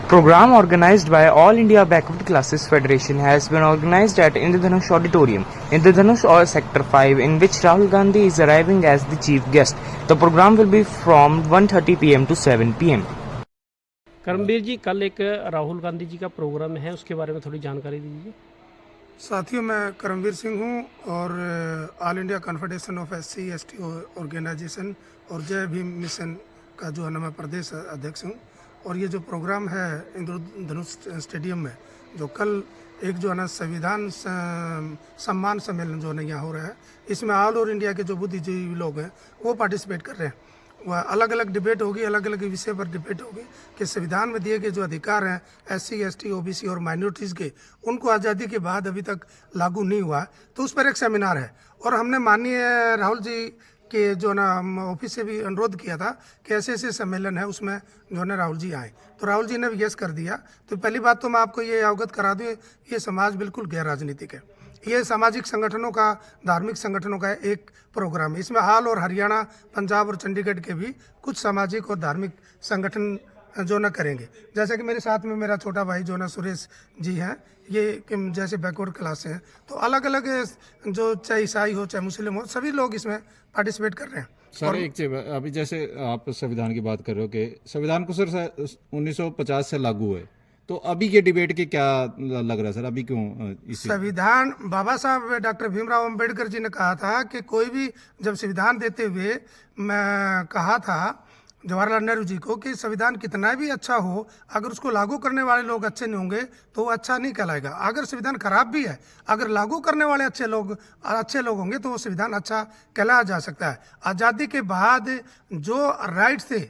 Program organized by All India Backward Classes Federation has been organized at Indradhanush Auditorium, Indradhanush or Sector 5, in which Rahul Gandhi is arriving as the chief guest. The program will be from 1:30 p.m. to 7 p.m. Karambir जी, कल एक राहुल गांधी जी का programme है, उसके बारे में थोड़ी जानकारी दीजिए। साथियों, मैं करमवीर सिंह हूं और All India Confederation of SC ST Organisation और जय भीम मिशन का जो है ना मैं प्रदेश अध्यक्ष हूं। और ये जो प्रोग्राम है इंद्रधनुष स्टेडियम में, जो कल एक जो है ना संविधान सम्मान सम्मेलन जो है ना यहाँ हो रहा है, इसमें ऑल ओवर इंडिया के जो बुद्धिजीवी लोग हैं वो पार्टिसिपेट कर रहे हैं। वह अलग अलग डिबेट होगी, अलग अलग विषय पर डिबेट होगी कि संविधान में दिए गए जो अधिकार हैं SC ST OBC और माइनॉरिटीज़ के, उनको आज़ादी के बाद अभी तक लागू नहीं हुआ, तो उस पर एक सेमिनार है। और हमने माननीय राहुल जी के जो ना ऑफिस से भी अनुरोध किया था कि ऐसे ऐसे सम्मेलन है, उसमें जो है राहुल जी आए, तो राहुल जी ने भी यस कर दिया। तो पहली बात तो मैं आपको ये अवगत करा दूँ, ये समाज बिल्कुल गैर राजनीतिक है। ये सामाजिक संगठनों का, धार्मिक संगठनों का एक प्रोग्राम है। इसमें हाल और हरियाणा, पंजाब और चंडीगढ़ के भी कुछ सामाजिक और धार्मिक संगठन जो न करेंगे। जैसे कि मेरे साथ में मेरा छोटा भाई जो ना सुरेश जी हैं, ये जैसे बैकवर्ड क्लास हैं, तो अलग अलग जो चाहे ईसाई हो चाहे मुस्लिम हो, सभी लोग इसमें पार्टिसिपेट कर रहे हैं। सर एक चीज, अभी जैसे आप संविधान की बात कर रहे हो कि संविधान को सर 1950 से लागू है, तो अभी के डिबेट के क्या लग रहा है सर? अभी क्यों संविधान बाबा साहब डॉक्टर भीमराव अंबेडकर जी ने कहा था कि कोई भी, जब संविधान देते हुए मैं कहा था जवाहरलाल नेहरू जी को कि संविधान कितना भी अच्छा हो, अगर उसको लागू करने वाले लोग अच्छे नहीं होंगे तो वो अच्छा नहीं कहलाएगा। अगर संविधान खराब भी है, अगर लागू करने वाले अच्छे लोग होंगे तो वो संविधान अच्छा कहलाया जा सकता है। आज़ादी के बाद जो राइट्स थे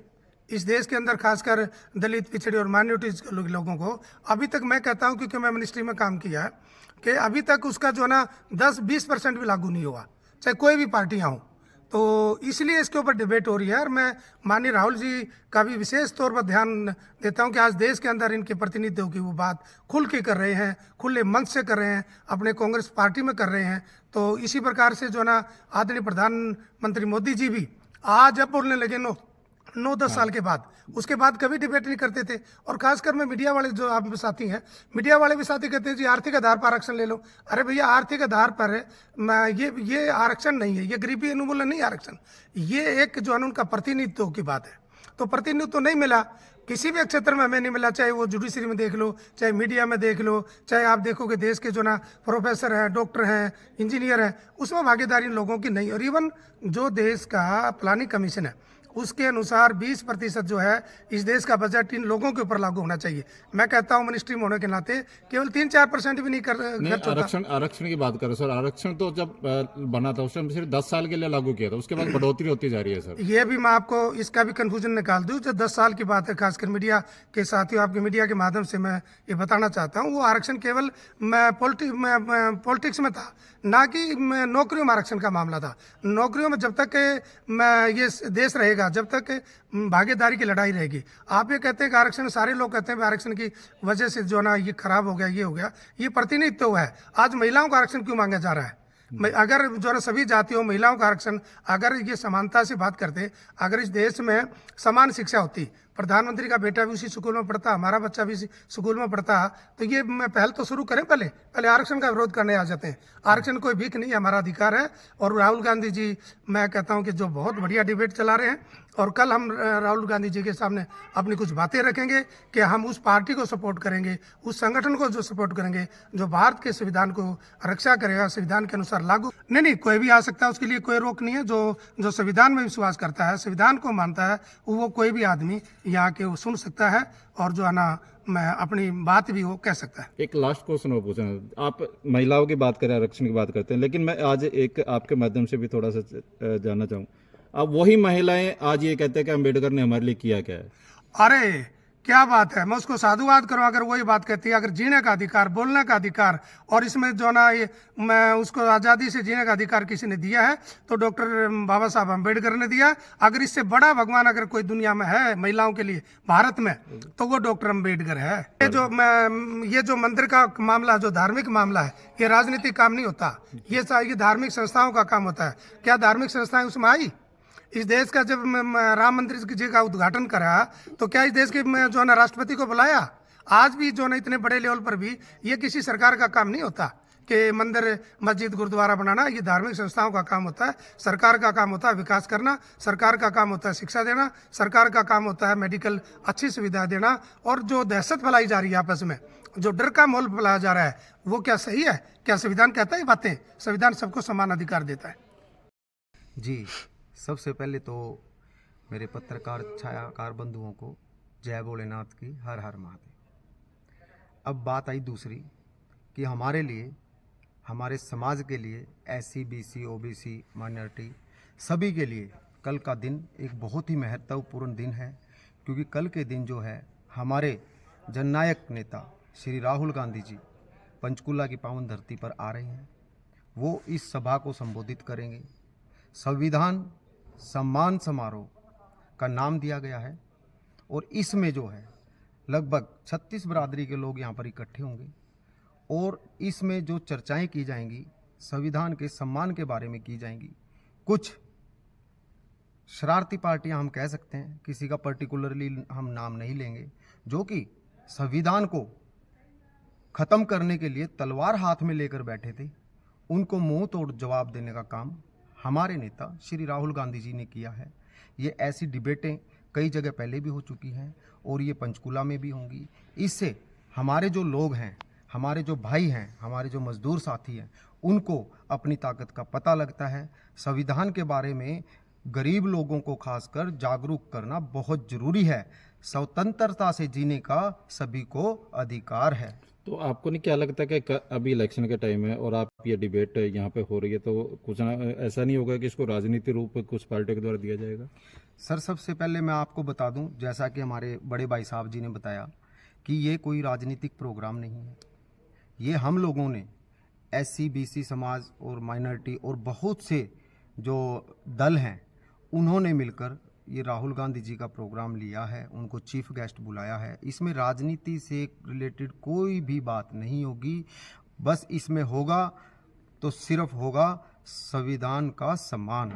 इस देश के अंदर, खासकर दलित, पिछड़े और माइनॉरिटीज लोगों को, अभी तक मैं कहता हूं, क्योंकि मैं मिनिस्ट्री में काम किया है, कि अभी तक उसका जो है ना 10-20% भी लागू नहीं हुआ, चाहे कोई भी पार्टियां हों। तो इसलिए इसके ऊपर डिबेट हो रही है। और मैं माननीय राहुल जी का भी विशेष तौर पर ध्यान देता हूं कि आज देश के अंदर इनके प्रतिनिधियों की वो बात खुल के कर रहे हैं, खुले मंच से कर रहे हैं, अपने कांग्रेस पार्टी में कर रहे हैं। तो इसी प्रकार से जो है ना आदरणीय प्रधानमंत्री मोदी जी भी आज अब बोलने लगे 9-10 साल के बाद, उसके बाद कभी डिबेट नहीं करते थे। और खासकर में मीडिया वाले जो आप साथी हैं, मीडिया वाले भी साथी कहते हैं जी आर्थिक आधार पर आरक्षण ले लो। अरे भैया, आर्थिक आधार पर ये आरक्षण नहीं है, ये गरीबी उन्मूलन नहीं आरक्षण, ये एक जो है उनका प्रतिनिधित्व की बात है। तो प्रतिनिधित्व तो नहीं मिला, किसी भी क्षेत्र में हमें नहीं मिला, चाहे वो जुडिशरी में देख लो, चाहे मीडिया में देख लो, चाहे आप देखोगे देश के जो ना प्रोफेसर हैं, डॉक्टर हैं, इंजीनियर हैं, उसमें भागीदारी लोगों की नहीं। और इवन जो देश का प्लानिंग कमीशन है उसके अनुसार 20% जो है इस देश का बजट इन लोगों के ऊपर लागू होना चाहिए। मैं कहता हूं मिनिस्ट्री में होने के नाते केवल 3-4% भी नहीं खर्च होता। आरक्षण की बात करो सर, आरक्षण तो जब बना था उस टाइम सिर्फ 10 साल के लिए लागू किया था, उसके बाद बढ़ोतरी होती जा रही है सर। ये भी मैं आपको इसका भी कंफ्यूजन निकाल दूं, जो 10 साल की बात है, खासकर मीडिया के साथियों, आपके मीडिया के माध्यम से मैं ये बताना चाहता हूँ, वो आरक्षण केवल पॉलिटिक्स में था, ना कि नौकरियों में आरक्षण का मामला था। नौकरियों में जब तक ये देश रहेगा, जब तक भागीदारी की लड़ाई रहेगी। आप ये कहते हैं कि आरक्षण, सारे लोग कहते हैं आरक्षण की वजह से जो ना ये खराब हो गया, ये हो गया, ये प्रतिनिधित्व है। आज महिलाओं का आरक्षण क्यों मांगा जा रहा है? अगर जो है सभी जातियों, महिलाओं का आरक्षण, अगर ये समानता से बात करते, अगर इस देश में समान शिक्षा होती, प्रधानमंत्री का बेटा भी उसी स्कूल में पढ़ता, हमारा बच्चा भी इसी स्कूल में पढ़ता, तो ये पहल तो शुरू करें। पहले आरक्षण का विरोध करने आ जाते हैं। आरक्षण कोई भीख नहीं है, हमारा अधिकार है। और राहुल गांधी जी, मैं कहता हूं कि जो बहुत बढ़िया डिबेट चला रहे हैं, और कल हम राहुल गांधी जी के सामने अपनी कुछ बातें रखेंगे कि हम उस पार्टी को सपोर्ट करेंगे, उस संगठन को जो सपोर्ट करेंगे जो भारत के संविधान को रक्षा करेगा, संविधान के अनुसार लागू। नहीं, कोई भी आ सकता है, उसके लिए कोई रोक नहीं है। जो संविधान में विश्वास करता है, संविधान को मानता है, वो कोई भी आदमी यहाँ के वो सुन सकता है, और जो है ना मैं अपनी बात भी वो कह सकता है। एक लास्ट क्वेश्चन वो पूछना, आप महिलाओं की बात करें, आरक्षण की बात करते हैं, लेकिन मैं आज एक आपके माध्यम से भी थोड़ा सा जानना चाहूँ, अब वही महिलाएं आज ये कहते हैं कि अम्बेडकर ने हमारे लिए किया क्या है? अरे क्या बात है, मैं उसको साधुवाद करूं अगर वही बात कहती है। अगर जीने का अधिकार, बोलने का अधिकार, और इसमें जो ना ये मैं उसको आज़ादी से जीने का अधिकार किसी ने दिया है तो डॉक्टर बाबा साहब अम्बेडकर ने दिया। अगर इससे बड़ा भगवान अगर कोई दुनिया में है महिलाओं के लिए भारत में, तो वो डॉक्टर अम्बेडकर है। ये जो मंदिर का मामला, जो धार्मिक मामला है, ये राजनीतिक काम नहीं होता, ये धार्मिक संस्थाओं का काम होता है। क्या धार्मिक संस्थाएं उसमें आई? इस देश का जब राम मंदिर जी का उद्घाटन करा, तो क्या इस देश के जो है ना राष्ट्रपति को बुलाया? आज भी जो ना इतने बड़े लेवल पर भी ये किसी सरकार का काम नहीं होता कि मंदिर मस्जिद गुरुद्वारा बनाना, ये धार्मिक संस्थाओं का काम होता है। सरकार का काम होता है विकास करना, सरकार का काम होता है शिक्षा देना, सरकार का काम होता है मेडिकल अच्छी सुविधा देना। और जो दहशत फैलाई जा रही है आपस में, जो डर का माहौल फैलाया जा रहा है, वो क्या सही है? क्या संविधान कहता है बातें? संविधान सबको समान अधिकार देता है। जी, सबसे पहले तो मेरे पत्रकार छायाकार बंधुओं को जय भोलेनाथ की हर हर महादेव। अब बात आई दूसरी कि हमारे लिए, हमारे समाज के लिए, SC BC OBC माइनॉरिटी सभी के लिए कल का दिन एक बहुत ही महत्वपूर्ण दिन है, क्योंकि कल के दिन जो है हमारे जननायक नेता श्री राहुल गांधी जी पंचकुला की पावन धरती पर आ रहे हैं। वो इस सभा को संबोधित करेंगे। संविधान सम्मान समारोह का नाम दिया गया है और इसमें जो है लगभग 36 बिरादरी के लोग यहाँ पर इकट्ठे होंगे और इसमें जो चर्चाएं की जाएंगी संविधान के सम्मान के बारे में की जाएंगी। कुछ शरारती पार्टियां हम कह सकते हैं, किसी का पर्टिकुलरली हम नाम नहीं लेंगे, जो कि संविधान को ख़त्म करने के लिए तलवार हाथ में लेकर बैठे थे, उनको मुंह तोड़ जवाब देने का काम हमारे नेता श्री राहुल गांधी जी ने किया है। ये ऐसी डिबेटें कई जगह पहले भी हो चुकी हैं और ये पंचकुला में भी होंगी। इससे हमारे जो लोग हैं, हमारे जो भाई हैं, हमारे जो मजदूर साथी हैं, उनको अपनी ताकत का पता लगता है। संविधान के बारे में गरीब लोगों को खासकर जागरूक करना बहुत ज़रूरी है। स्वतंत्रता से जीने का सभी को अधिकार है। तो आपको नहीं क्या लगता कि अभी इलेक्शन का टाइम है और आप ये डिबेट यहाँ पे हो रही है, तो कुछ ना ऐसा नहीं होगा कि इसको राजनीति रूप कुछ पार्टी के द्वारा दिया जाएगा? सर, सबसे पहले मैं आपको बता दूं, जैसा कि हमारे बड़े भाई साहब जी ने बताया कि ये कोई राजनीतिक प्रोग्राम नहीं है। ये हम लोगों ने SC BC समाज और माइनॉरिटी और बहुत से जो दल हैं, उन्होंने मिलकर ये राहुल गांधी जी का प्रोग्राम लिया है, उनको चीफ गेस्ट बुलाया है। इसमें राजनीति से रिलेटेड कोई भी बात नहीं होगी। बस इसमें होगा तो सिर्फ होगा संविधान का सम्मान।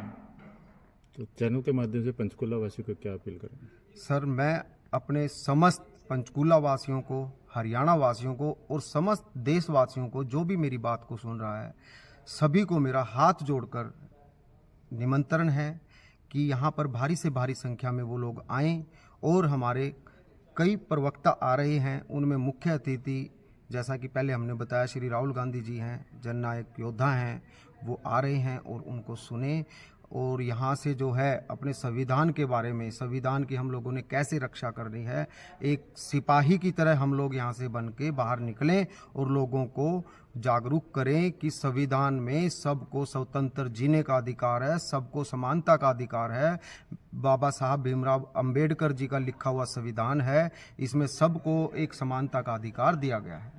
तो चैनल के माध्यम से पंचकुला वासियों को क्या अपील करेंगे? सर, मैं अपने समस्त पंचकुला वासियों को, हरियाणा वासियों को और समस्त देशवासियों को, जो भी मेरी बात को सुन रहा है, सभी को मेरा हाथ जोड़कर निमंत्रण है कि यहाँ पर भारी से भारी संख्या में वो लोग आएं। और हमारे कई प्रवक्ता आ रहे हैं, उनमें मुख्य अतिथि, जैसा कि पहले हमने बताया, श्री राहुल गांधी जी हैं, जननायक योद्धा हैं, वो आ रहे हैं और उनको सुने। और यहाँ से जो है अपने संविधान के बारे में, संविधान की हम लोगों ने कैसे रक्षा करनी है, एक सिपाही की तरह हम लोग यहाँ से बन के बाहर निकलें और लोगों को जागरूक करें कि संविधान में सबको स्वतंत्र जीने का अधिकार है, सबको समानता का अधिकार है। बाबा साहब भीमराव अंबेडकर जी का लिखा हुआ संविधान है, इसमें सबको एक समानता का अधिकार दिया गया है।